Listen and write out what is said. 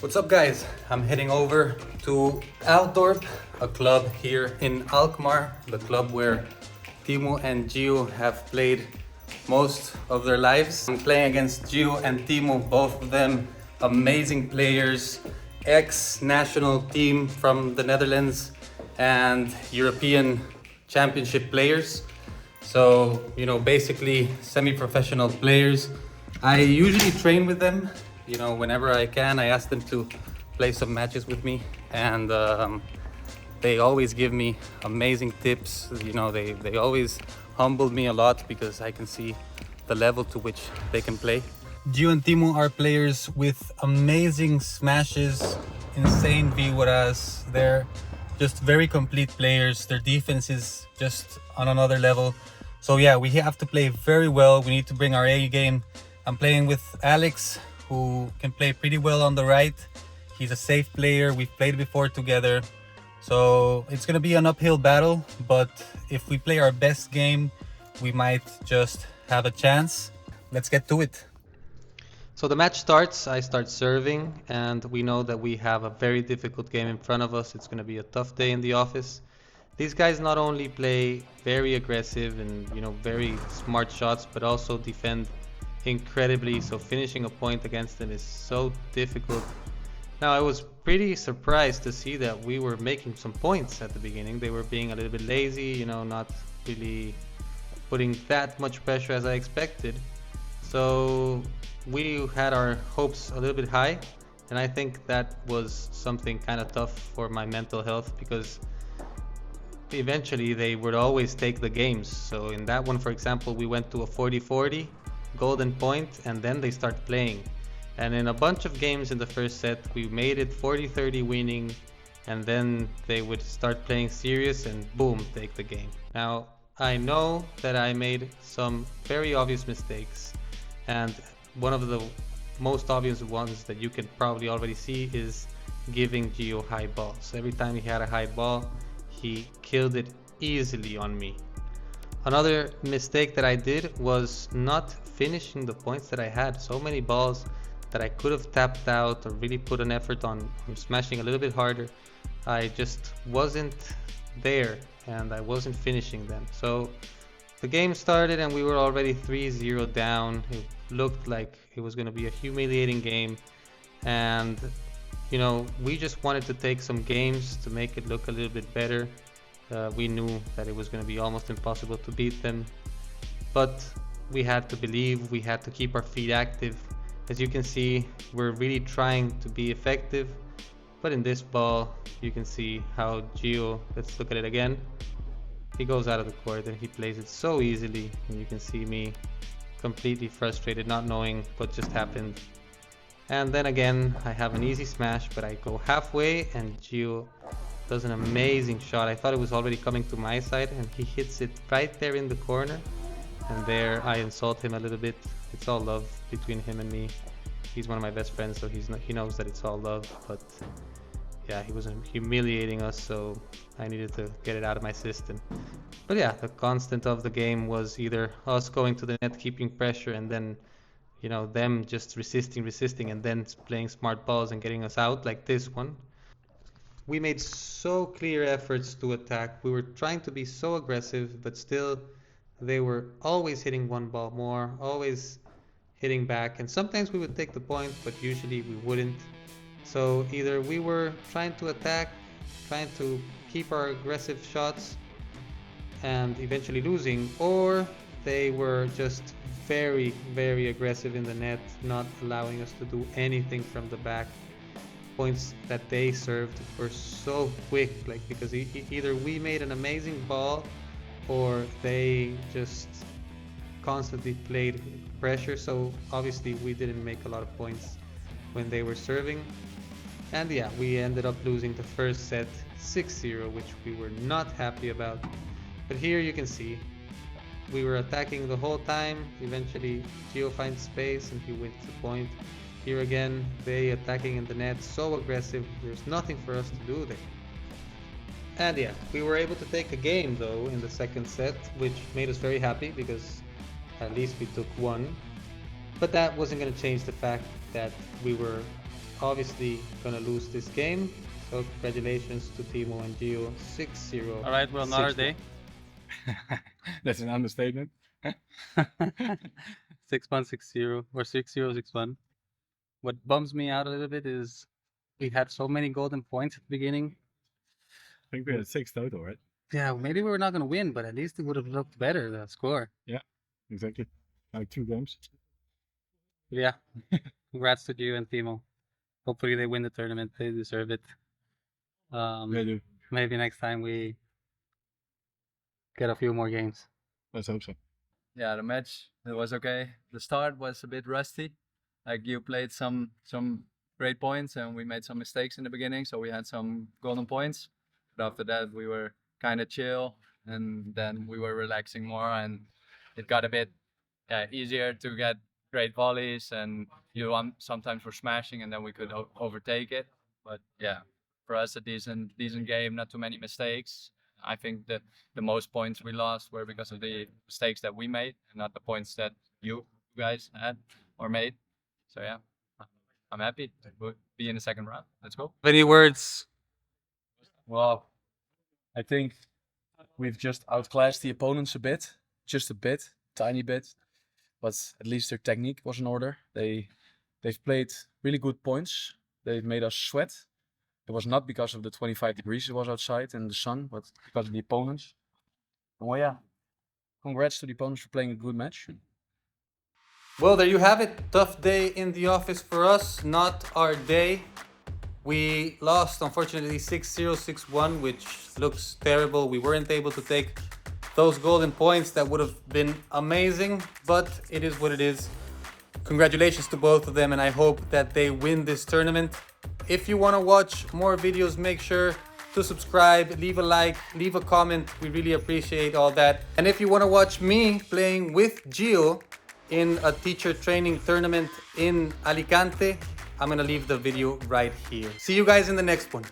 What's up guys? I'm heading over to Altdorp, a club here in Alkmaar, the club where Tymo and Gio have played most of their lives. I'm playing against Gio and Tymo, both of them amazing players, ex-national team from the Netherlands and European Championship players. So, basically semi-professional players. I usually train with them. Whenever I can, I ask them to play some matches with me, and they always give me amazing tips. They always humble me a lot because I can see the level to which they can play. Gio and Tymo are players with amazing smashes, insane VWARAs. They're just very complete players. Their defense is just on another level. So yeah, we have to play very well. We need to bring our A game. I'm playing with Alex, who can play pretty well on the right. He's a safe player. We've played before together. So it's gonna be an uphill battle, but if we play our best game, we might just have a chance. Let's get to it. So the match starts, I start serving, and we know that we have a very difficult game in front of us. It's going to be a tough day in the office. These guys not only play very aggressive and very smart shots, but also defend incredibly. So finishing a point against them is so difficult. Now I was pretty surprised to see that we were making some points at the beginning. They were being a little bit lazy, not really putting that much pressure as I expected. So we had our hopes a little bit high, and I think that was something kind of tough for my mental health, because eventually they would always take the games. So in that one, for example, we went to a 40-40 golden point, and then they start playing. And in a bunch of games in the first set, we made it 40-30 winning, and then they would start playing serious and boom, take the game. Now, I know that I made some very obvious mistakes, and one of the most obvious ones that you can probably already see is giving Gio high balls. Every time he had a high ball, he killed it easily on me. Another mistake that I did was not finishing the points that I had. So many balls that I could have tapped out or really put an effort on smashing a little bit harder. I just wasn't there, and I wasn't finishing them. So the game started and we were already 3-0 down. It looked like it was going to be a humiliating game, and we just wanted to take some games to make it look a little bit better. We knew that it was going to be almost impossible to beat them, but we had to believe, we had to keep our feet active. As you can see, we're really trying to be effective, but in this ball you can see how Gio, let's look at it again, he goes out of the court and he plays it so easily, and you can see me completely frustrated, not knowing what just happened. And then again, I have an easy smash, but I go halfway and Gio does an amazing shot. I thought it was already coming to my side, and he hits it right there in the corner. And there I insult him a little bit. It's all love between him and me. He's one of my best friends, so he knows that it's all love. But yeah, he was humiliating us, so I needed to get it out of my system. But yeah, the constant of the game was either us going to the net, keeping pressure, and then them just resisting, and then playing smart balls and getting us out, like this one. We made so clear efforts to attack. We were trying to be so aggressive, but still they were always hitting one ball more, always hitting back, and sometimes we would take the point, but usually we wouldn't. So either we were trying to attack, trying to keep our aggressive shots and eventually losing, or they were just very, very aggressive in the net, not allowing us to do anything from the back. Points that they served were so quick, because either we made an amazing ball or they just constantly played pressure. So obviously we didn't make a lot of points when they were serving. And yeah, we ended up losing the first set 6-0, which we were not happy about. But here you can see we were attacking the whole time. Eventually Gio finds space and he wins the point. Here again, they attacking in the net, so aggressive, there's nothing for us to do there. And yeah, we were able to take a game though in the second set, which made us very happy because at least we took one. But that wasn't going to change the fact that we were obviously gonna lose this game. So congratulations to Tymo and Gio, 6-0. All right, well, another day. That's an understatement. 6-1, 6-0, or 6-0, 6-1. What bums me out a little bit is we had so many golden points at the beginning. I think we had 6 total, right? Yeah, maybe we were not going to win, but at least it would have looked better, the score. Yeah, exactly. Like 2 games. Yeah, congrats to you and Timo. Hopefully they win the tournament. They deserve it. They do. Maybe next time we get a few more games. Let's hope so. Yeah, the match, it was okay. The start was a bit rusty. Like you played some great points and we made some mistakes in the beginning, so we had some golden points. But after that we were kind of chill, and then we were relaxing more, and it got a bit easier to get great volleys, and sometimes were smashing and then we could overtake it. But yeah, for us a decent game, not too many mistakes. I think that the most points we lost were because of the mistakes that we made and not the points that you guys had or made. So yeah, I'm happy to be in the second round. Let's go. Any words? Well, I think we've just outclassed the opponents a bit, just a bit, tiny bit, but at least their technique was in order. They've played really good points. They've made us sweat. It was not because of the 25 degrees it was outside in the sun, but because of the opponents. Well, yeah, congrats to the opponents for playing a good match. Well, there you have it. Tough day in the office for us. Not our day. We lost, unfortunately, 6-0, 6-1, which looks terrible. We weren't able to take those golden points. That would have been amazing, but it is what it is. Congratulations to both of them, and I hope that they win this tournament. If you want to watch more videos, make sure to subscribe, leave a like, leave a comment. We really appreciate all that. And if you want to watch me playing with Gio in a teacher training tournament in Alicante, I'm going to leave the video right here. See you guys in the next one.